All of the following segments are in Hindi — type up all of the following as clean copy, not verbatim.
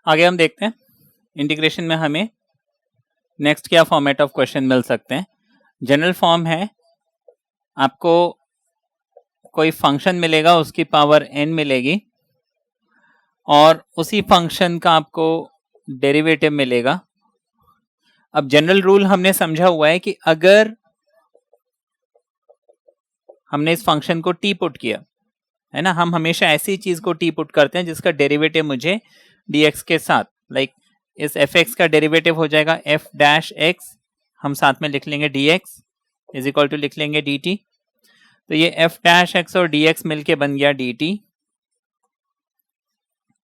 आगे हम देखते हैं इंटीग्रेशन में हमें नेक्स्ट क्या फॉर्मेट ऑफ क्वेश्चन मिल सकते हैं। जनरल फॉर्म है, आपको कोई फंक्शन मिलेगा, उसकी पावर n मिलेगी और उसी फंक्शन का आपको डेरिवेटिव मिलेगा। अब जनरल रूल हमने समझा हुआ है कि अगर हमने इस फंक्शन को t पुट किया है ना, हम हमेशा ऐसी चीज को t पुट करते हैं जिसका डेरिवेटिव मुझे dx के साथ, लाइक इस fx का डेरिवेटिव हो जाएगा f डैश x, हम साथ में लिख लेंगे dx इज इक्वल टू लिख लेंगे dt। तो ये f डैश x और dx मिलके बन गया dt।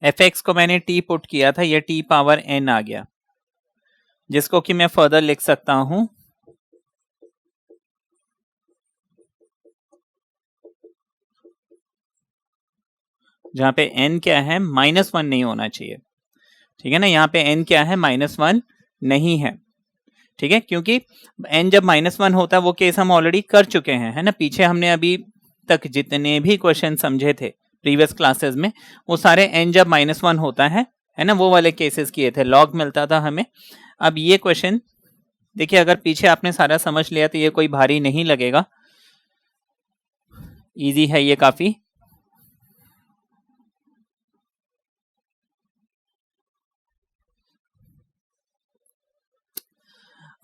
fx को मैंने t पुट किया था, ये t पावर n आ गया, जिसको कि मैं फर्दर लिख सकता हूं जहां पे n क्या है, -1 नहीं होना चाहिए, ठीक है ना। यहाँ पे n क्या है, -1 नहीं है, ठीक है, क्योंकि n जब -1 होता है वो केस हम ऑलरेडी कर चुके हैं, है ना। पीछे हमने अभी तक जितने भी क्वेश्चन समझे थे प्रीवियस क्लासेस में, वो सारे n जब -1 होता है ना, वो वाले केसेस किए थे, लॉग मिलता था हमें। अब ये क्वेश्चन देखिए, अगर पीछे आपने सारा समझ लिया तो ये कोई भारी नहीं लगेगा, इजी है ये काफी।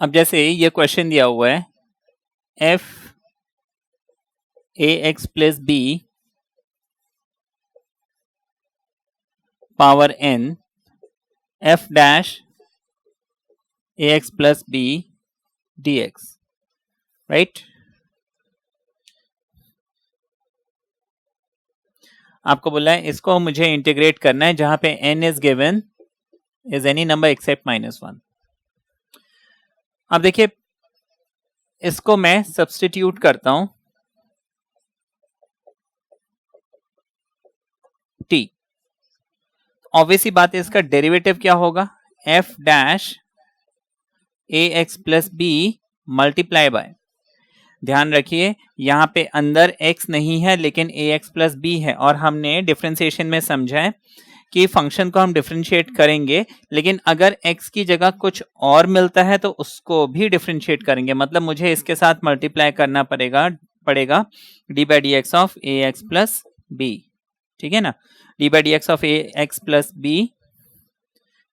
अब जैसे ये क्वेश्चन दिया हुआ है f ax plus b power n f dash ax plus b dx, right. आपको बोला है इसको मुझे इंटीग्रेट करना है जहां पे n is given is any number except -1। अब देखिए, इसको मैं सब्स्टिट्यूट करता हूं t, ऑब्वियसली बात है, इसका डेरिवेटिव क्या होगा, f dash ax plus b multiply by, ध्यान रखिए यहाँ पे अंदर x नहीं है लेकिन ax प्लस b है, और हमने डिफरेंशिएशन में समझा है कि फंक्शन को हम डिफरेंशिएट करेंगे, लेकिन अगर x की जगह कुछ और मिलता है तो उसको भी डिफरेंशिएट करेंगे, मतलब मुझे इसके साथ मल्टीप्लाई करना पड़ेगा D by D X of A X plus B, ठीक है ना, D by D X of A X plus B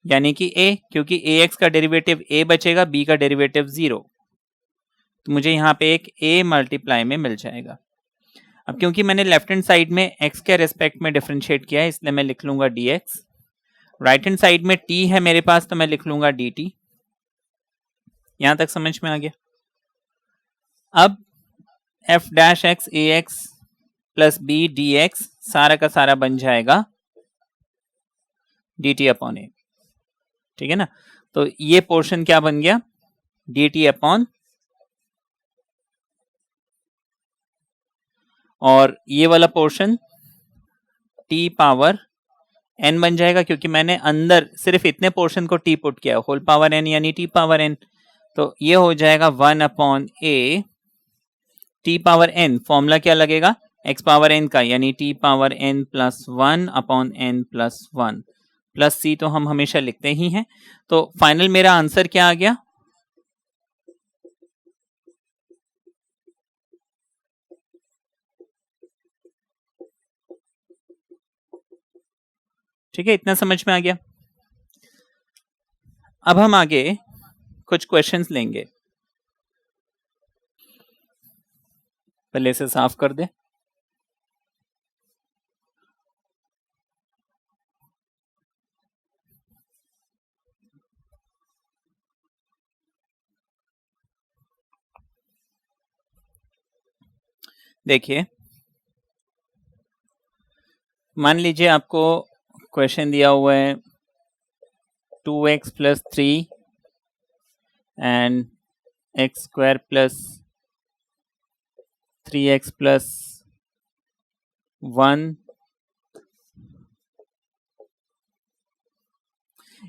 यानी कि a, क्योंकि ए एक्स का डेरिवेटिव a बचेगा, b का डेरिवेटिव 0, तो मुझे यहाँ पे एक a मल्टीप्लाई में मिल जाएगा। अब क्योंकि मैंने लेफ्ट हैंड साइड में x के रेस्पेक्ट में डिफरेंशिएट किया है, इसलिए मैं लिख लूंगा dx, राइट हैंड साइड में t है मेरे पास तो मैं लिख लूंगा dt। यहां तक समझ में आ गया। अब f dash x ax plus b dx सारा का सारा बन जाएगा dt अपॉन a, ठीक है ना। तो ये पोर्शन क्या बन गया, dt अपॉन, और ये वाला पोर्शन t पावर n बन जाएगा, क्योंकि मैंने अंदर सिर्फ इतने पोर्शन को t पुट किया, होल पावर n यानी t पावर n, तो ये हो जाएगा 1 upon a t power n, formula क्या लगेगा x पावर n का, यानी t power n plus 1 upon n plus 1 plus c, तो हम हमेशा लिखते ही हैं। तो फाइनल मेरा आंसर क्या आ गया, ठीक है, इतना समझ में आ गया। अब हम आगे कुछ क्वेश्चंस लेंगे, पहले से साफ कर दे। देखिए, मान लीजिए आपको क्वेश्चन दिया हुआ है 2x plus 3 and x square plus 3x plus 1,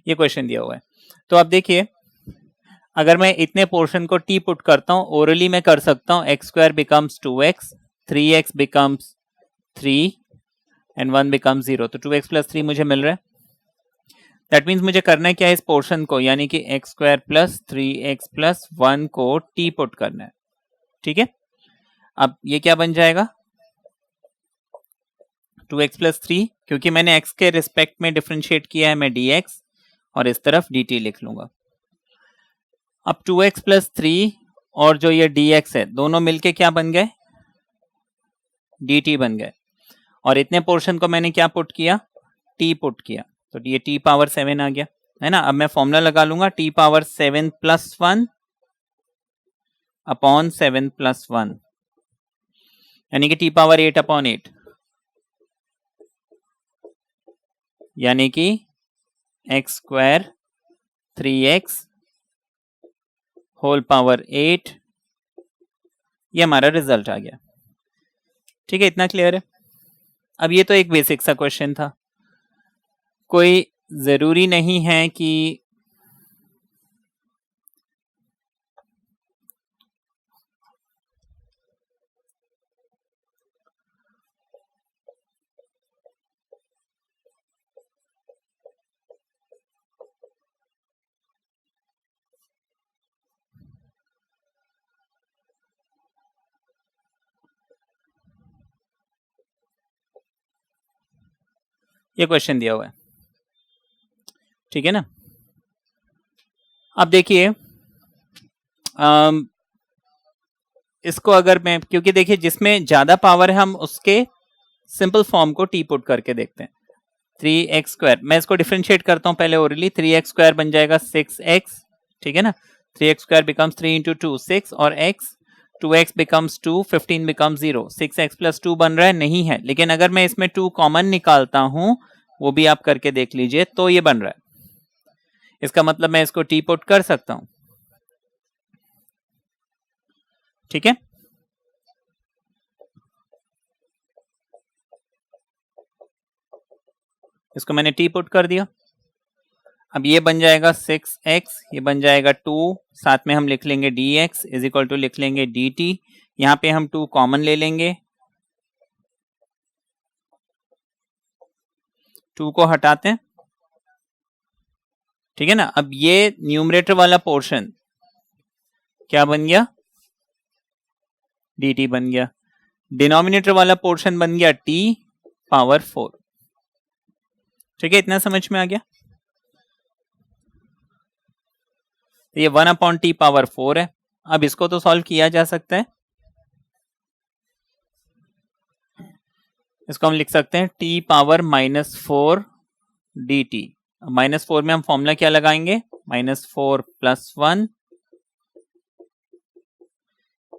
ये क्वेश्चन दिया हुआ है। तो अब देखिए, अगर मैं इतने पोर्शन को t पुट करता हूं, ओरली मैं कर सकता हूं, x square becomes 2x, 3x becomes 3 and 1 becomes 0, तो 2x प्लस 3 मुझे मिल रहा है। दैट मीन्स मुझे करना है क्या है इस पोर्शन को, यानी कि एक्स स्क्वायर प्लस 3x+1 को टी पुट करना है। ठीक है, अब ये क्या बन जाएगा 2x+3, क्योंकि मैंने x के रिस्पेक्ट में डिफरेंशिएट किया है, मैं dx और इस तरफ dt लिख लूंगा। अब 2x+3 और जो ये dx है दोनों मिलके क्या बन गए dt बन गए, और इतने पोर्शन को मैंने क्या पुट किया t पुट किया, तो ये t पावर 7 आ गया है ना। अब मैं फॉर्मूला लगा लूंगा t पावर 7 + 1 अपॉन 7 + 1, यानी कि t पावर 8 अपॉन 8, यानी कि x square 3x whole power 8, ये हमारा रिजल्ट आ गया। ठीक है, इतना क्लियर है। अब ये तो एक बेसिक सा क्वेश्चन था, कोई जरूरी नहीं है कि ये क्वेश्चन दिया हुआ है, ठीक है ना। अब देखिए इसको अगर मैं, क्योंकि देखिए जिसमें ज्यादा पावर है हम उसके सिंपल फॉर्म को टी पुट करके देखते हैं। 3x², मैं इसको डिफरेंशिएट करता हूं पहले ओरली। 3x² बन जाएगा 6x, ठीक है ना। 3x² बिकम्स 3 इंटू 2 6, और x 2x becomes 2, 15 becomes 0। 6x+2 बन रहा है, नहीं है, लेकिन अगर मैं इसमें 2 कॉमन निकालता हूं, वो भी आप करके देख लीजिए, तो ये बन रहा है। इसका मतलब मैं इसको टी पुट कर सकता हूं, ठीक है। इसको मैंने टी पुट कर दिया। अब ये बन जाएगा 6x, ये बन जाएगा 2, साथ में हम लिख लेंगे dx इज इक्वल टू लिख लेंगे dt। यहां पे हम 2 कॉमन ले लेंगे, 2 को हटाते हैं, ठीक है ना। अब ये न्यूमरेटर वाला पोर्शन क्या बन गया dt बन गया, डिनोमिनेटर वाला पोर्शन बन गया t पावर 4। ठीक है, इतना समझ में आ गया। तो ये 1/t पावर 4 है। अब इसको तो सॉल्व किया जा सकता है, इसको हम लिख सकते हैं t पावर -4 dt। -4 में हम फॉर्मूला क्या लगाएंगे, -4 + 1,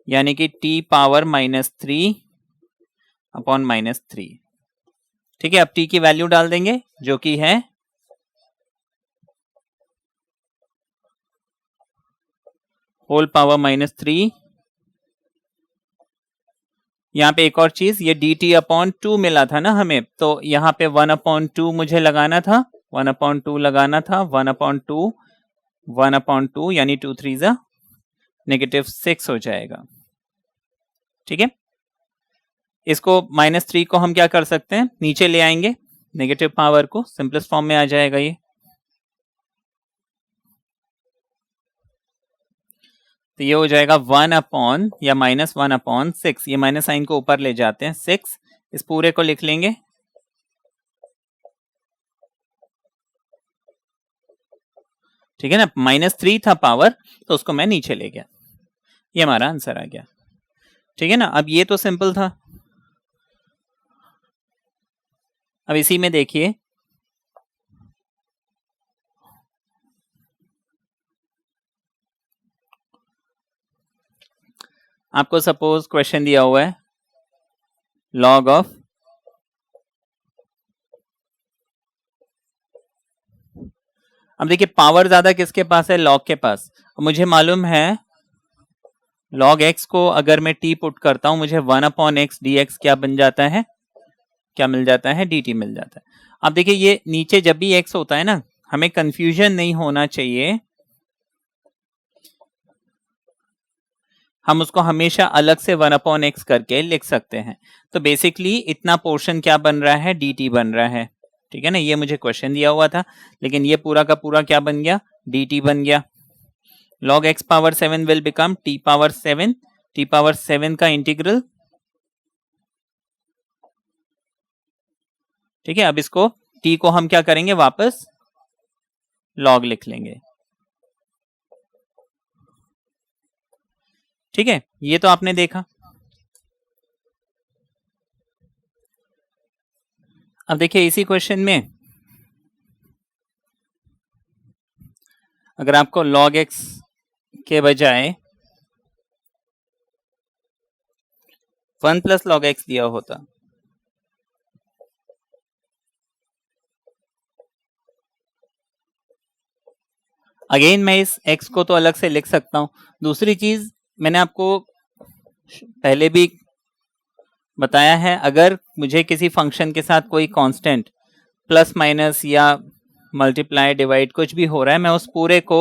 यानी कि t पावर -3 अपॉन -3। ठीक है, अब t की वैल्यू डाल देंगे जो कि है होल पावर -3। यहाँ पे एक और चीज, ये dt/2 मिला था ना हमें, तो यहाँ पे 1/2 मुझे लगाना था, 1/2 लगाना था, 1/2 1/2, यानी 2 3 जा -6 हो जाएगा। ठीक है, इसको -3 को हम क्या कर सकते हैं, नीचे ले आएंगे, नेगेटिव पावर को सिंपलेस्ट फॉर्म में आ जाएगा ये। तो ये हो जाएगा 1 या -1/6, ये माइनस साइन को ऊपर ले जाते हैं, 6, इस पूरे को लिख लेंगे, ठीक है ना। -3 था पावर, तो उसको मैं नीचे ले गया, ये हमारा आंसर आ गया। ठीक है ना, अब ये तो सिंपल था। अब इसी में देखिए, आपको सपोज क्वेश्चन दिया हुआ है लॉग ऑफ अब देखिए पावर ज्यादा किसके पास है, लॉग के पास। मुझे मालूम है लॉग x को अगर मैं t पुट करता हूं, मुझे 1/x dx क्या बन जाता है, क्या मिल जाता है, dt मिल जाता है। अब देखिए ये नीचे जब भी x होता है ना, हमें कंफ्यूजन नहीं होना चाहिए, हम उसको हमेशा अलग से 1/x करके लिख सकते हैं। तो बेसिकली इतना पोर्शन क्या बन रहा है, dt बन रहा है। ठीक है ना, ये मुझे क्वेश्चन दिया हुआ था, लेकिन ये पूरा का पूरा क्या बन गया, dt बन गया। log x power 7 will become t power 7, t power 7 का इंटीग्रल, ठीक है। अब इसको t को हम क्या करेंगे, वापस log लिख लेंगे, ठीक है। ये तो आपने देखा। अब देखिए इसी क्वेश्चन में अगर आपको log x के बजाय 1 प्लस log x दिया होता, अगेन मैं इस x को तो अलग से लिख सकता हूं। दूसरी चीज मैंने आपको पहले भी बताया है, अगर मुझे किसी फंक्शन के साथ कोई कांस्टेंट प्लस माइनस या मल्टीप्लाई डिवाइड कुछ भी हो रहा है, मैं उस पूरे को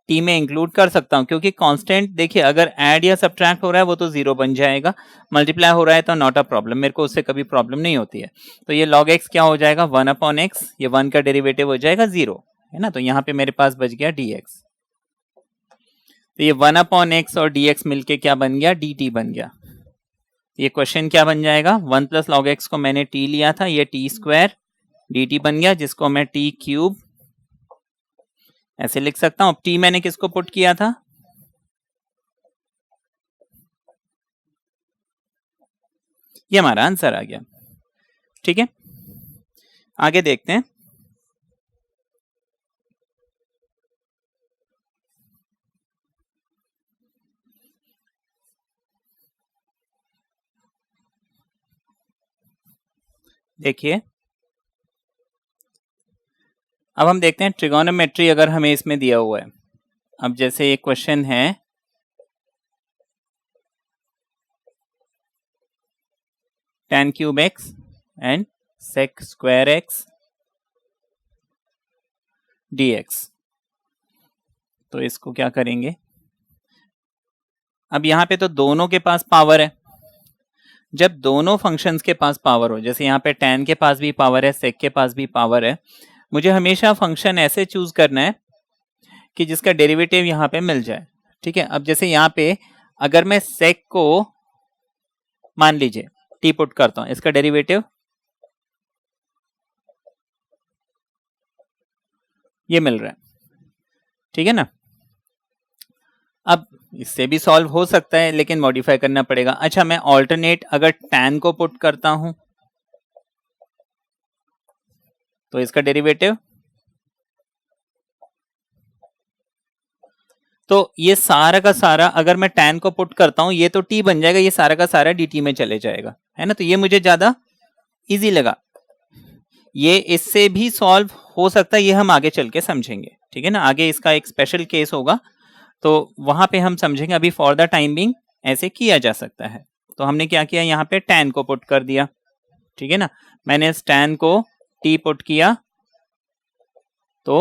t में इंक्लूड कर सकता हूं, क्योंकि कांस्टेंट देखिए अगर ऐड या सब्ट्रैक्ट हो रहा है वो तो 0 बन जाएगा, मल्टीप्लाई हो रहा है तो नॉट अ प्रॉब्लम, मेरे को उससे कभी प्रॉब्लम नहीं होती है। तो ये log x क्या हो जाएगा, 1/x, ये 1 का डेरिवेटिव हो जाएगा 0, है ना। तो यहाँ पे मेरे पास बच गया dx, तो ये 1/x और dx मिलके क्या बन गया, dt बन गया। ये क्वेश्चन क्या बन जाएगा, 1 प्लस log x को मैंने t लिया था, ये t स्क्वायर dt बन गया, जिसको मैं t क्यूब ऐसे लिख सकता हूं। t मैंने किसको पुट किया था, ये हमारा आंसर आ गया, ठीक है। आगे देखते हैं। देखिए अब हम देखते हैं ट्रिगोनोमेट्री, अगर हमें इसमें दिया हुआ है। अब जैसे एक क्वेश्चन है tan cube x and sec square x dx, तो इसको क्या करेंगे, अब यहां पे तो दोनों के पास पावर है। जब दोनों फंक्शंस के पास पावर हो, जैसे यहाँ पे tan के पास भी पावर है, sec के पास भी पावर है, मुझे हमेशा फंक्शन ऐसे चूज करना है कि जिसका डेरिवेटिव यहाँ पे मिल जाए, ठीक है। अब जैसे यहाँ पे अगर मैं sec को मान लीजिए t पुट करता हूं, इसका डेरिवेटिव ये मिल रहा है, ठीक है ना। अब इससे भी सॉल्व हो सकता है, लेकिन मॉडिफाई करना पड़ेगा। अच्छा, मैं ऑल्टरनेट अगर tan को पुट करता हूं तो इसका डेरिवेटिव, तो ये सारा का सारा अगर मैं tan को पुट करता हूं ये तो t बन जाएगा, ये सारा का सारा dt में चले जाएगा, है ना। तो ये मुझे ज्यादा इजी लगा। ये इससे भी सॉल्व हो सकता है, ये हम आगे चल के समझेंगे, ठीक है ना। आगे इसका एक स्पेशल केस होगा तो वहां पे हम समझेंगे, अभी फॉर द टाइम बिंग ऐसे किया जा सकता है। तो हमने क्या किया, यहाँ पे tan को पुट कर दिया, ठीक है ना। मैंने इस tan को t पुट किया तो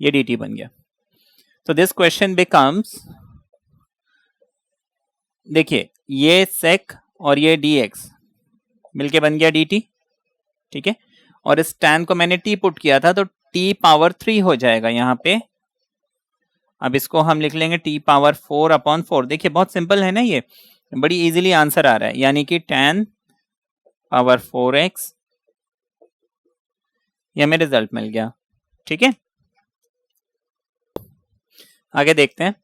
ये dt बन गया। तो दिस क्वेश्चन बिकम्स, देखिए ये sec और ये dx मिलके बन गया dt, ठीक है। और इस tan को मैंने t पुट किया था तो t पावर 3 हो जाएगा यहाँ पे। अब इसको हम लिख लेंगे t पावर 4/4। देखिए बहुत सिंपल है ना, ये बड़ी इजीली आंसर आ रहा है, यानी कि tan पावर 4x, ये हमें रिजल्ट मिल गया, ठीक है। आगे देखते हैं।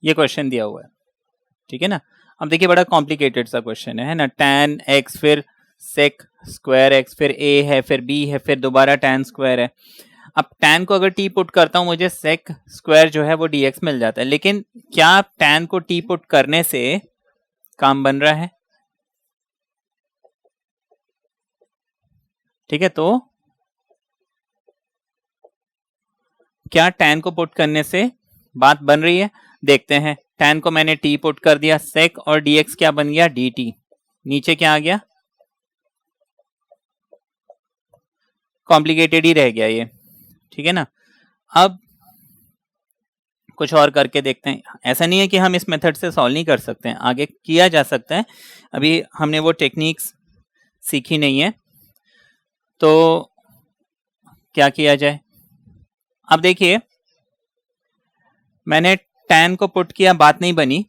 ये क्वेश्चन दिया हुआ है, ठीक है ना। अब देखिए बड़ा कॉम्प्लिकेटेड सा क्वेश्चन है ना। tan x फिर sec स्क्वायर x फिर a है फिर b है फिर दोबारा tan स्क्वायर है। अब tan को अगर t पुट करता हूं मुझे sec स्क्वायर जो है वो dx मिल जाता है, लेकिन क्या tan को t पुट करने से काम बन रहा है, ठीक है। तो क्या tan को पुट करने से बात बन रही है, देखते हैं। tan को मैंने t पुट कर दिया, sec और dx क्या बन गया dt, नीचे क्या आ गया, कॉम्प्लिकेटेड ही रह गया ये, ठीक है ना। अब कुछ और करके देखते हैं। ऐसा नहीं है कि हम इस मेथड से सॉल्व नहीं कर सकते हैं, आगे किया जा सकता है, अभी हमने वो टेक्निक्स सीखी नहीं है। तो क्या किया जाए, अब देखिए मैंने tan को पुट किया, बात नहीं बनी।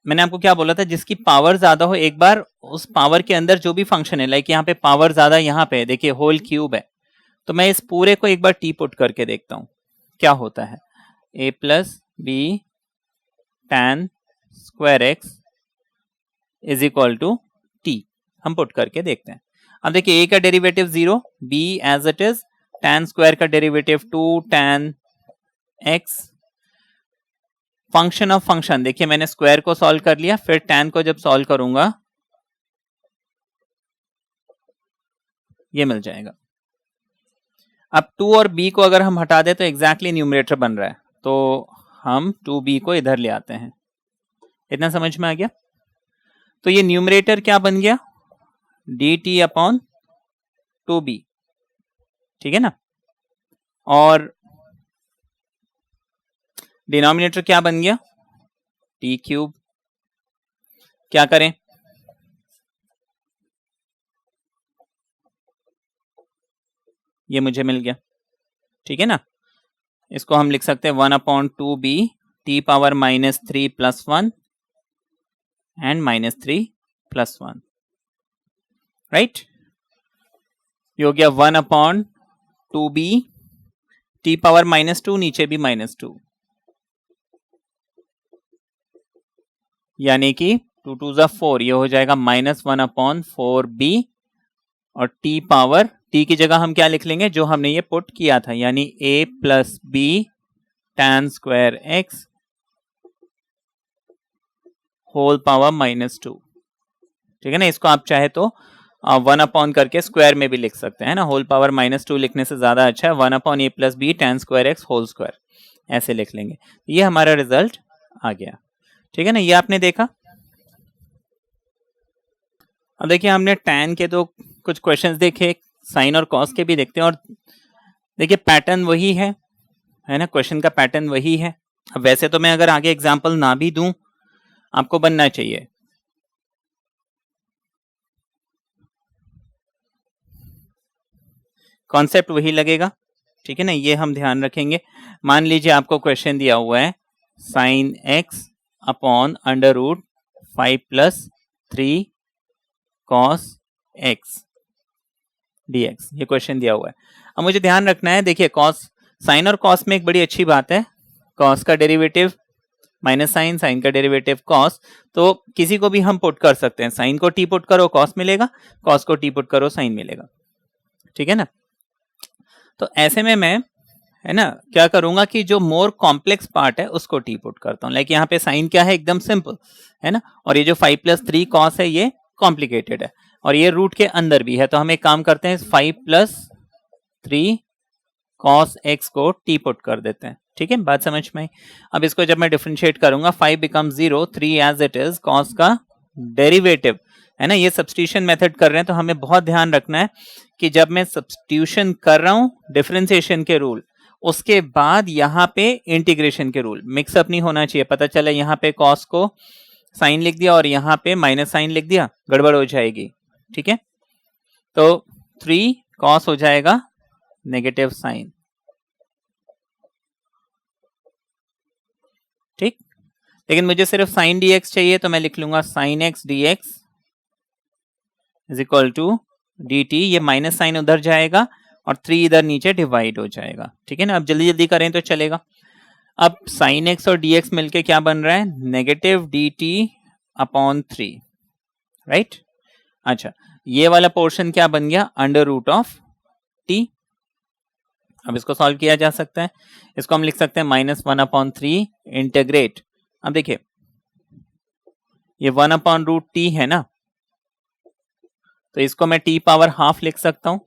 मैंने आपको क्या बोला था, जिसकी पावर ज्यादा हो एक बार उस पावर के अंदर जो भी फंक्शन है, लाइक यहाँ पे पावर ज्यादा, यहाँ पे देखिए होल क्यूब है, तो मैं इस पूरे को एक बार t पुट करके देखता हूं क्या होता है। a plus B tan square X is equal to T, हम पुट करके देखते हैं। अब देखिए a का derivative 0, b as it is, tan square का derivative 2 tan x, function of function, देखिए मैंने स्क्वायर को सॉल्व कर लिया, फिर tan को जब सॉल्व करूंगा ये मिल जाएगा। अब 2 और b को अगर हम हटा दें तो एग्जैक्टली न्यूमरेटर बन रहा है, तो हम 2b को इधर ले आते हैं। इतना समझ में आ गया। तो ये न्यूमरेटर क्या बन गया, dt अपॉन 2b, ठीक है ना। और डिनोमिनेटर क्या बन गया, t क्यूब। क्या करें, ये मुझे मिल गया, ठीक है ना। इसको हम लिख सकते हैं 1/2b t power -3 + 1 and -3 + 1, right. ये हो गया 1/2b t पावर -2, नीचे भी -2, यानी कि 2 2 ज़ा 4, ये हो जाएगा -1/4b, और t पावर, t की जगह हम क्या लिख लेंगे, जो हमने ये पुट किया था, यानी a plus b tan square x whole power -2, ठीक है ना। इसको आप चाहे तो 1 करके स्क्वायर में भी लिख सकते हैं ना, होल पावर -2 लिखने से ज्यादा अच्छा है, 1/a plus b tan square x whole square, ऐसे लिख लेंगे। ये हमारा रिजल्ट आ गया, ठीक है ना। ये आपने देखा। अब देखिए हमने tan के तो कुछ क्वेश्चंस देखे, साइन और कॉस के भी देखते हैं, और देखिए पैटर्न वही है ना, क्वेश्चन का पैटर्न वही है। अब वैसे तो मैं अगर आगे एग्जांपल ना भी दूं, आपको बनना चाहिए, कॉन्सेप्ट वही लगेगा, ठीक है ना। ये हम ध्यान रखेंगे। मान लीजिए आपको क्वेश्चन दिया हुआ है sine x upon √5 + 3 cos x dx, ये क्वेश्चन दिया हुआ है। अब मुझे ध्यान रखना है, देखिए कॉस, साइन और कॉस में एक बड़ी अच्छी बात है, कॉस का डेरिवेटिव माइनस साइन, साइन का डेरिवेटिव कॉस, तो किसी को भी हम पुट कर सकते हैं, साइन को टी पुट करो कॉस मिलेगा, कॉस को टी पुट करो साइन मिलेगा, ठीक है ना। तो ऐसे में मैं, है ना, क्या करूंगा कि जो मोर कॉम्प्लेक्स पार्ट है उसको टी पुट करता हूं। लाइक यहाँ पे साइन क्या है, एकदम सिंपल है ना, और ये जो 5 + 3 कॉस है ये कॉम्प्लिकेटेड है, और ये रूट के अंदर भी है, तो हम एक काम करते हैं 5 + 3 cos x को टी पुट कर देते हैं, ठीक है, बात समझ में आई। अब इसको जब मैं डिफरेंशिएट करूंगा 5 becomes 0, 3 as it is, cos का डेरिवेटिव, है ना। ये सब्स्टिट्यूशन मेथड कर रहे हैं, तो हमें बहुत ध्यान रखना है कि जब मैं सब्स्टिट्यूशन कर रहा हूं डिफरेंशिएशन के रूल, उसके बाद यहाँ पे इंटीग्रेशन के रूल मिक्सअप नहीं होना चाहिए। पता चला यहाँ पे cos को साइन लिख दिया और यहाँ पे माइनस साइन लिख दिया, गड़बड़ हो जाएगी, ठीक है। तो 3 cos हो जाएगा नेगेटिव साइन, ठीक। लेकिन मुझे सिर्फ साइन dx चाहिए, तो मैं लिख लूंगा sine x dx is equal to dt, ये माइनस साइन उधर जाएगा और 3 इधर नीचे डिवाइड हो जाएगा, ठीक है ना। अब जल्दी जल्दी करें तो चलेगा। अब साइन x और dx मिलके क्या बन रहा है, नेगेटिव dt/3, राइट। अच्छा, ये वाला पोर्शन क्या बन गया, √t। अब इसको सॉल्व किया जा सकता है, इसको हम लिख सकते हैं -1/3 इंटीग्रेट। अब देखिए ये 1/√t है ना, तो इसको मैं t पावर हाफ लिख सकता हूं,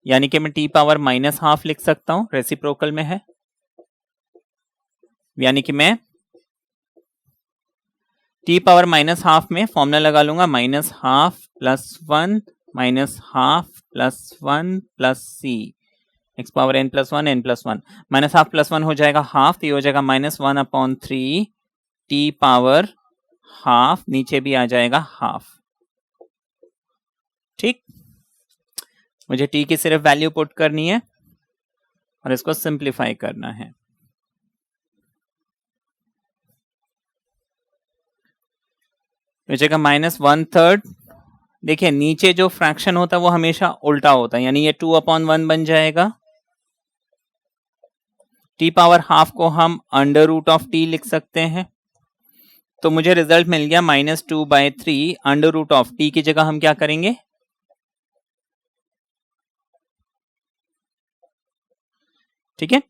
यानी कि मैं t पावर -½ लिख सकता हूं, रेसिप्रोकल में है, यानी कि मैं टी पावर माइनस हाफ में फॉर्मूला लगा लूंगा, minus half plus 1 minus half plus 1 plus C X power n plus 1 n plus 1, minus half plus 1 हो जाएगा हाफ, तो ये हो जाएगा -1/3 टी पावर हाफ, नीचे भी आ जाएगा हाफ। ठीक, मुझे टी की सिर्फ वैल्यू पुट करनी है और इसको सिंप्लीफाई करना है। हो जाएगा -1/3। देखिए नीचे जो फ्रैक्शन होता है वो हमेशा उल्टा होता है, यानी ये 2/1 बन जाएगा। टी पावर हाफ को हम अंडर रूट ऑफ टी लिख सकते हैं, तो मुझे रिजल्ट मिल गया -2/3 अंडर रूट ऑफ टी की जगह हम क्या करेंगे, ठीक है,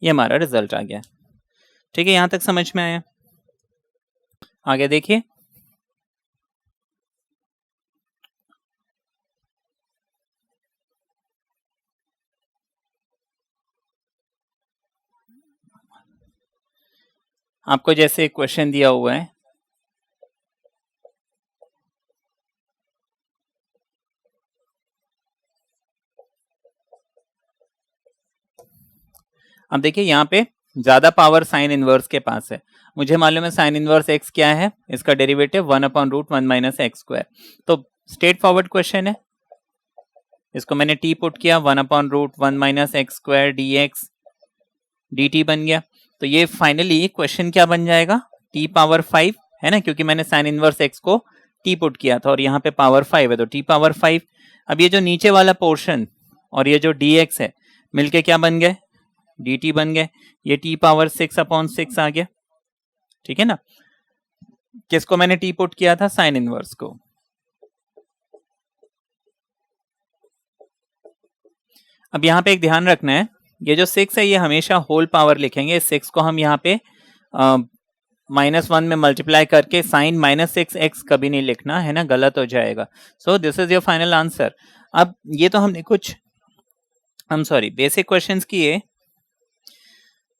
ये हमारा रिजल्ट आ गया। ठीक है, यहां तक समझ में आया? आगे देखिए, आपको जैसे क्वेश्चन दिया हुआ है, अब देखिए यहाँ पे ज्यादा पावर साइन इनवर्स के पास है। मुझे मालूम है साइन इनवर्स एक्स क्या है, इसका डेरिवेटिव 1/√1 - x²। तो स्ट्रेट फॉरवर्ड क्वेश्चन है, इसको मैंने टी पुट किया, 1/√1 - x² dx dt बन गया। तो ये फाइनली क्वेश्चन क्या बन जाएगा, t पावर 5 है ना, क्योंकि मैंने साइन इनवर्स x को t पुट किया था और यहाँ पे पावर 5 है, तो t पावर 5। अब ये जो नीचे वाला पोर्शन और ये जो dx है मिलके क्या बन गए, dt बन गए। ये t पावर 6/6 आ गया, ठीक है ना। किसको मैंने t पुट किया था, साइन इनवर्स को। अब यहाँ पे एक ध्यान रखना है, ये जो 6 है ये हमेशा होल पावर लिखेंगे, 6 को हम यहाँ पे -1 में मल्टीप्लाई करके साइन -6x कभी नहीं लिखना है ना, गलत हो जाएगा। So this is your final answer. अब ये तो हमने कुछ बेसिक क्वेश्चंस किए,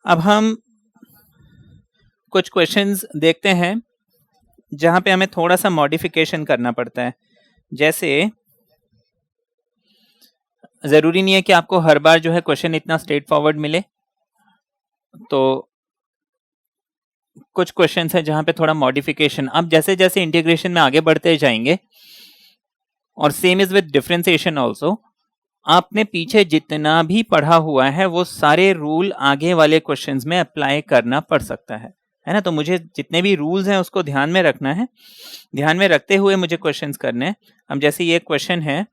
अब हम कुछ क्वेश्चंस देखते हैं जहां पे हमें थोड़ा सा मॉडिफिकेशन करना पड़ता है। जैसे जरूरी नहीं है कि आपको हर बार जो है क्वेश्चन इतना स्ट्रेट फॉरवर्ड मिले, तो कुछ क्वेश्चंस है जहां पे थोड़ा मॉडिफिकेशन, अब जैसे जैसे इंटीग्रेशन में आगे बढ़ते जाएंगे, और same is with differentiation also, आपने पीछे जितना भी पढ़ा हुआ है वो सारे रूल आगे वाले क्वेश्चंस में अप्लाई करना पड़ सकता है ना। तो मुझे जितने भी रूल्स हैं उसको ध्यान में रखना है, ध्यान में रखते हुए मुझे क्वेश्चंस करने हैं। अब जैसे ये क्वेश्चन है,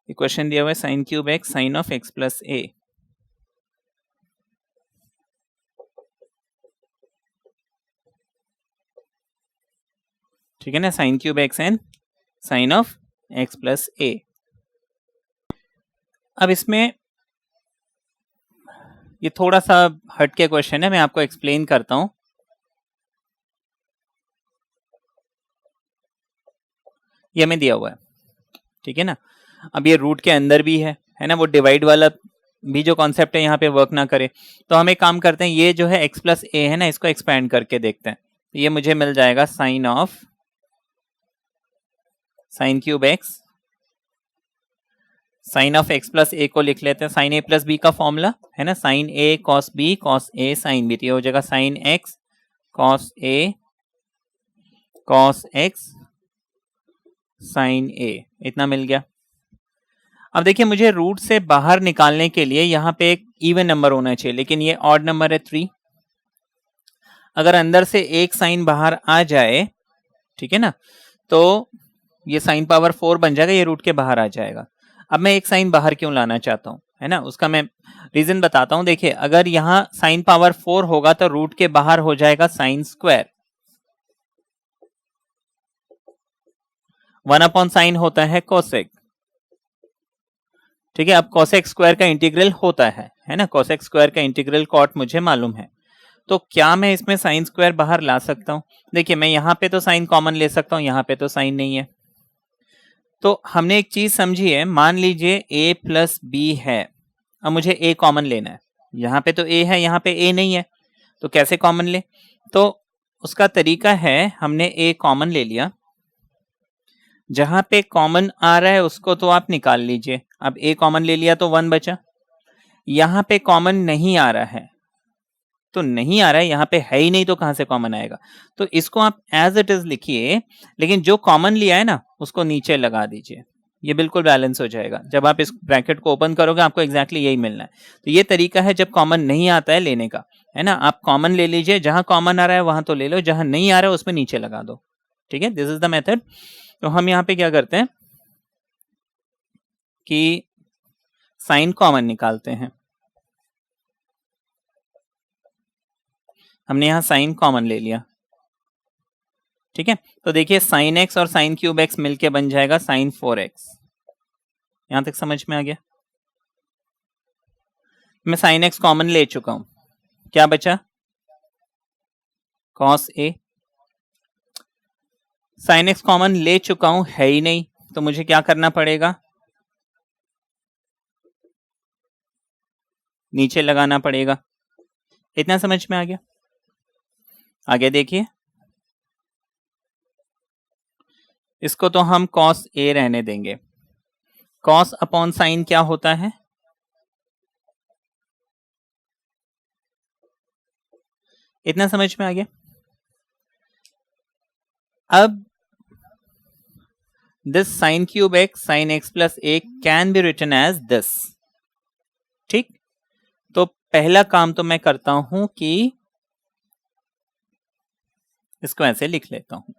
ये क्वेश्चन दिया हुआ है sine cube X sine of x plus a, ठीक है ना, sine cube X and sine of x plus a। अब इसमें ये थोड़ा सा हटके क्वेश्चन है, मैं आपको एक्सप्लेन करता हूं। ये हमें दिया हुआ है, ठीक है ना। अब ये रूट के अंदर भी है ना, वो डिवाइड वाला भी जो कॉन्सेप्ट है यहाँ पे वर्क ना करे, तो हम एक काम करते हैं, ये जो है x प्लस a है ना, इसको एक्सपैंड करके देखते हैं। तो ये मुझे मिल जाएगा sine of sine cube X sine of x plus a को लिख लेते हैं, साइन a प्लस b का फॉर्मूला है ना, sine a cos b cos a sine b, तो ये हो जाएगा sine x cos a cos x sine a, इतना मिल गया। अब देखिए मुझे रूट से बाहर निकालने के लिए यहाँ पे एक इवन नंबर होना चाहिए, लेकिन ये ऑड नंबर है 3। अगर अंदर से एक साइन बाहर आ जाए, ठीक है ना, तो ये साइन पावर 4 बन जाएगा, ये रूट के बाहर आ जाएगा। अब मैं एक साइन बाहर क्यों लाना चाहता हूँ, है ना, उसका मैं रीजन बताता हूं। देखिए अगर यहाँ साइन पावर 4 होगा तो रूट के बाहर हो जाएगा साइन स्क्वायर, 1/sin होता है कोसेक, ठीक है। अब कोसेक स्क्वायर का इंटीग्रल होता है ना, कोसेक स्क्वायर का इंटीग्रल कॉट मुझे मालूम है, तो क्या मैं इसमें साइन स्क्वायर बाहर ला सकता हूं? देखिए मैं यहाँ पे तो साइन कॉमन ले सकता हूं, यहाँ पे तो साइन नहीं है, तो हमने एक चीज समझी है, मान लीजिए a प्लस बी है, अब मुझे a कॉमन लेना है। यहाँ पे तो a है, यहाँ पे a नहीं है, तो कैसे कॉमन ले? तो उसका तरीका है, हमने a कॉमन ले लिया, जहां पे कॉमन आ रहा है उसको तो आप निकाल लीजिए। अब a कॉमन ले लिया तो 1 बचा। यहाँ पे कॉमन नहीं आ रहा है, तो नहीं आ रहा है, यहाँ पे है ही नहीं, तो कहां से कॉमन आएगा? तो इसको आप एज इट इज लिखिए, लेकिन जो कॉमन लिया है ना उसको नीचे लगा दीजिए, ये बिल्कुल बैलेंस हो जाएगा। जब आप इस ब्रैकेट को ओपन करोगे आपको एग्जैक्टली यही मिलना है। तो ये तरीका है जब कॉमन नहीं आता है लेने का, है ना। आप कॉमन ले लीजिए, जहां कॉमन आ रहा है वहां तो ले लो, जहां नहीं आ रहा है उसमें नीचे लगा दो, ठीक है। This is the method. तो हम यहाँ पे क्या करते हैं कि साइन कॉमन निकालते हैं। हमने यहाँ साइन कॉमन ले लिया, ठीक है। तो देखिए साइन एक्स और साइन क्यूब एक्स मिलके बन जाएगा साइन 4x। यहां तक समझ में आ गया? मैं साइन एक्स कॉमन ले चुका हूं, क्या बचा? Cos A. Sine x common ले चुका हूं, है ही नहीं, तो मुझे क्या करना पड़ेगा? नीचे लगाना पड़ेगा। इतना समझ में आ गया? आगे देखिए, इसको तो हम कॉस ए रहने देंगे। कॉस अपॉन साइन क्या होता है? इतना समझ में आ गया? अब this sine cube X sine X plus A can be written as this, ठीक। तो पहला काम तो मैं करता हूं कि इसको ऐसे लिख लेता हूं।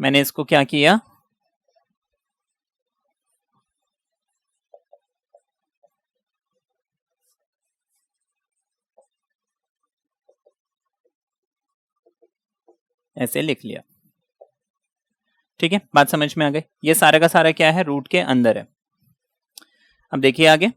मैंने इसको क्या किया, ऐसे लिख लिया, ठीक है। बात समझ में आ गई? ये सारा का सारा क्या है? रूट के अंदर है। अब देखिए आगे,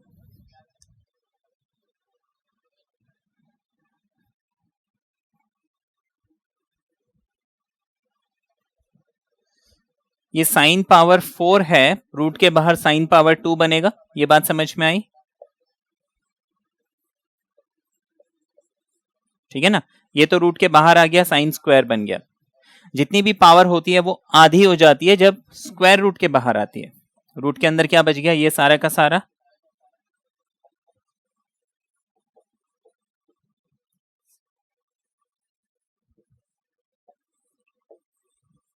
ये साइन पावर 4 है, रूट के बाहर साइन पावर 2 बनेगा। ये बात समझ में आई? ठीक है ना। ये तो रूट के बाहर आ गया, साइन स्क्वायर बन गया। जितनी भी पावर होती है वो आधी हो जाती है जब स्क्वायर रूट के बाहर आती है। रूट के अंदर क्या बच गया? ये सारा का सारा,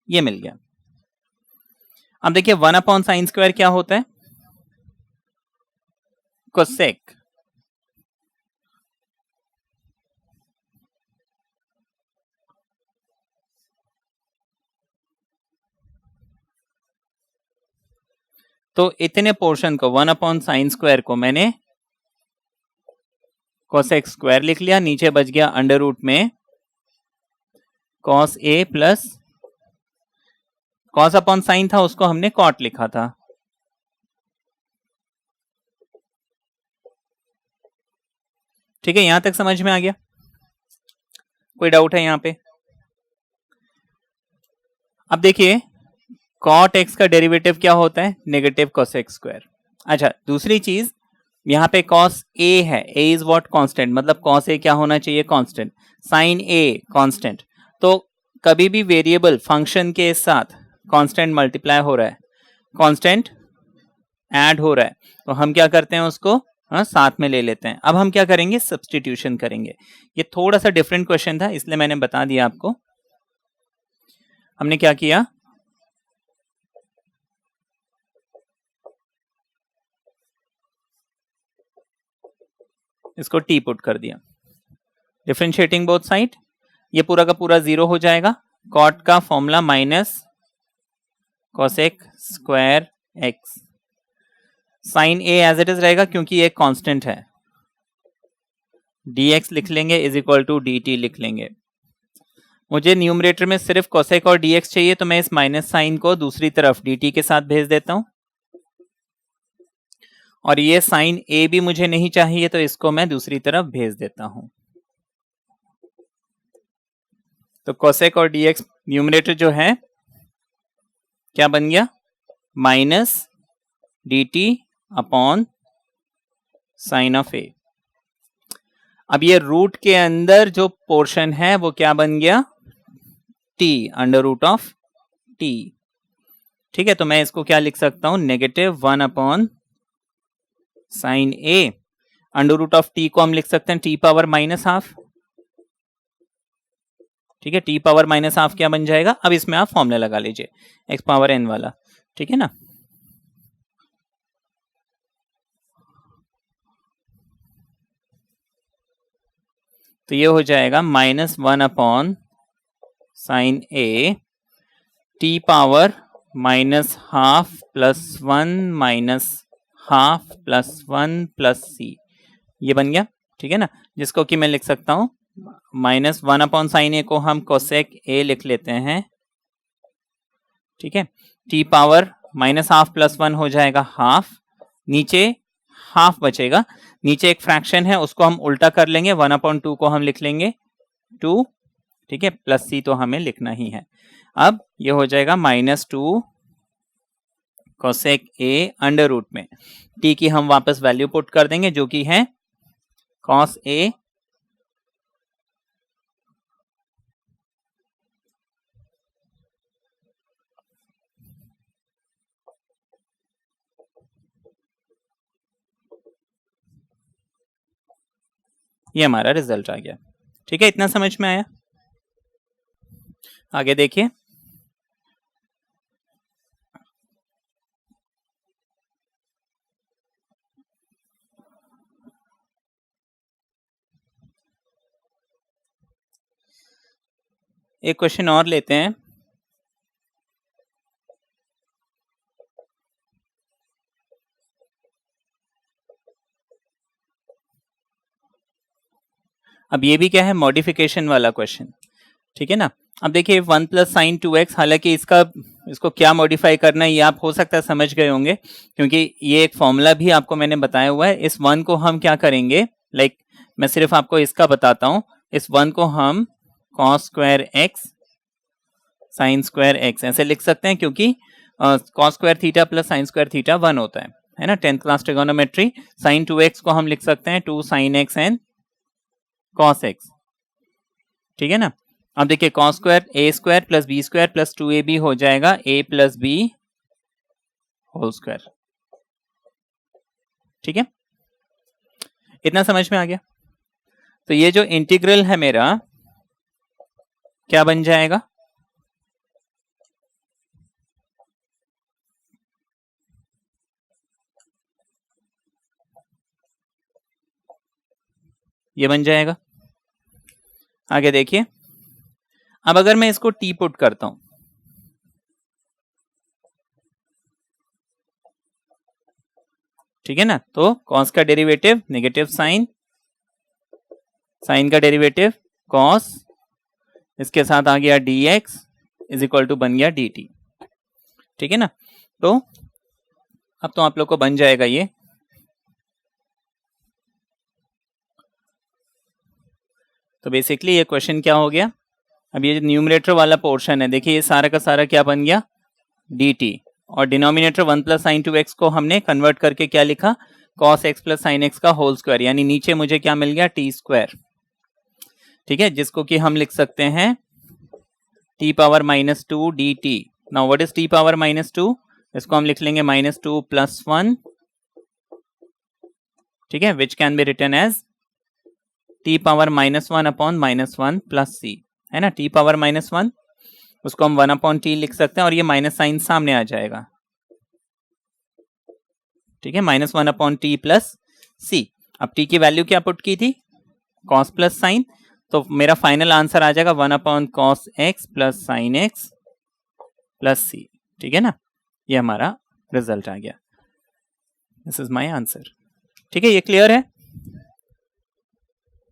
ये मिल गया। अब देखिए 1 अपॉन साइन स्क्वायर क्या होता है? कोसेक। तो इतने पोर्शन को 1 अपॉन साइन स्क्वायर को मैंने कोसेक स्क्वायर लिख लिया, नीचे बच गया अंडर रूट में cos A plus cos upon sine था उसको हमने कॉट लिखा था। ठीक है, यहां तक समझ में आ गया? कोई डाउट है यहां पे? अब देखिए कॉट एक्स का डेरिवेटिव क्या होता है? Negative cosec square. अच्छा, दूसरी चीज यहाँ पे कॉस ए है, ए इज व्हाट? कांस्टेंट, मतलब कॉस ए क्या होना चाहिए? कांस्टेंट। Sine A constant. तो कभी भी वेरिएबल फंक्शन के साथ कांस्टेंट मल्टीप्लाई हो रहा है, कांस्टेंट ऐड हो रहा है, तो हम क्या करते हैं उसको साथ में ले लेते हैं। अब हम क्या करेंगे? सब्स्टिट्यूशन करेंगे। ये थोड़ा सा डिफरेंट क्वेश्चन था इसलिए मैंने बता दिया आपको। हमने क्या किया, इसको टी पुट कर दिया, डिफरेंशिएटिंग बोथ साइड, ये पूरा का पूरा 0 हो जाएगा। कॉट का formula minus cosec square X, sine A as it is रहेगा क्योंकि ये कांस्टेंट है, dx लिख लेंगे इज इक्वल टू dt लिख लेंगे। मुझे न्यूमरेटर में सिर्फ कोसेक और dx चाहिए, तो मैं इस माइनस साइन को दूसरी तरफ dt के साथ भेज देता हूं, और ये साइन a भी मुझे नहीं चाहिए तो इसको मैं दूसरी तरफ भेज देता हूं। तो कोसेक और dx न्यूमरेटर जो है क्या बन गया, minus dt upon sine of A. अब ये रूट के अंदर जो पोर्शन है वो क्या बन गया, t under root of t। ठीक है, तो मैं इसको क्या लिख सकता हूं, -1 upon sine A. Under root of t को हम लिख सकते हैं t पावर -हाफ। ठीक है, t पावर -हाफ क्या बन जाएगा, अब इसमें आप फॉर्मूला लगा लीजिए x पावर n वाला। ठीक है ना, तो ये हो जाएगा -1 upon sine A T power -हाफ प्लस 1 -हाफ प्लस 1 प्लस सी, ये बन गया। ठीक है ना, जिसको कि मैं लिख सकता हूं -1 अपॉन साइन ए को हम कोसेक ए लिख लेते हैं। ठीक है, टी पावर -हाफ प्लस 1 हो जाएगा हाफ, नीचे हाफ बचेगा, नीचे एक फ्रैक्शन है उसको हम उल्टा कर लेंगे, 1/2 को हम लिख लेंगे 2। ठीक है, प्लस सी तो हमें लिखना ही है। अब ये हो जाएगा -2 कोसेक ए अंडर रूट में टी की हम वापस वैल्यू पुट कर देंगे जो कि है कॉस ए ये हमारा रिजल्ट आ गया। ठीक है, इतना समझ में आया। आगे देखिए, एक क्वेश्चन और लेते हैं। अब ये भी क्या है, मॉडिफिकेशन वाला क्वेश्चन। ठीक है ना, अब देखिए 1 प्लस साइन 2x, हालांकि इसको क्या मॉडिफाई करना है ये आप हो सकता है समझ गए होंगे, क्योंकि ये एक फॉर्मूला भी आपको मैंने बताया हुआ है। इस 1 को हम क्या करेंगे, मैं सिर्फ आपको इसका बताता हूं, इस 1 को हम cos square X sine square x ऐसे लिख सकते हैं, क्योंकि cos square theta plus sine square theta 1 होता है ना, 10th class trigonometry. Sign 2x को हम लिख सकते हैं 2 sine X and cos X. ठीक है ना, अब देखिए cos square A square plus B square plus 2ab हो जाएगा a plus B whole square. ठीक है, इतना समझ में आ गया। तो ये जो इंटीग्रल है मेरा क्या बन जाएगा, ये बन जाएगा। आगे देखिए, अब अगर मैं इसको टी पुट करता हूं, ठीक है ना, तो कॉस का डेरिवेटिव नेगेटिव साइन, साइन का डेरिवेटिव कॉस, इसके साथ आ गया dx इज इक्वल टू बन गया dt। ठीक है ना, तो अब तो आप लोग को बन जाएगा ये। तो बेसिकली ये क्वेश्चन क्या हो गया, अब ये न्यूमरेटर वाला पोर्शन है, देखिए ये सारा का सारा क्या बन गया dt, और डिनोमिनेटर 1 प्लस साइन 2x को हमने कन्वर्ट करके क्या लिखा, cos x plus sine x का होल स्क्वायर, यानी नीचे मुझे क्या मिल गया टी स्क्वायर। ठीक है, जिसको कि हम लिख सकते हैं t power -2 dt। Now what is t power -2, इसको हम लिख लेंगे -2 प्लस 1। ठीक है, which can be written as t power -1 upon -1 plus c, है ना, t पावर -1 उसको हम 1 अपॉन t लिख सकते हैं, और ये माइनस साइन सामने आ जाएगा। ठीक है, -1 अपॉन t प्लस c। अब t की वैल्यू क्या पुट की थी, cos प्लस साइन, तो मेरा फाइनल आंसर आ जाएगा 1 upon cos x plus sign X plus c। ठीक है ना, ये हमारा रिजल्ट आ गया, दिस इज माय आंसर। ठीक है, ये क्लियर है।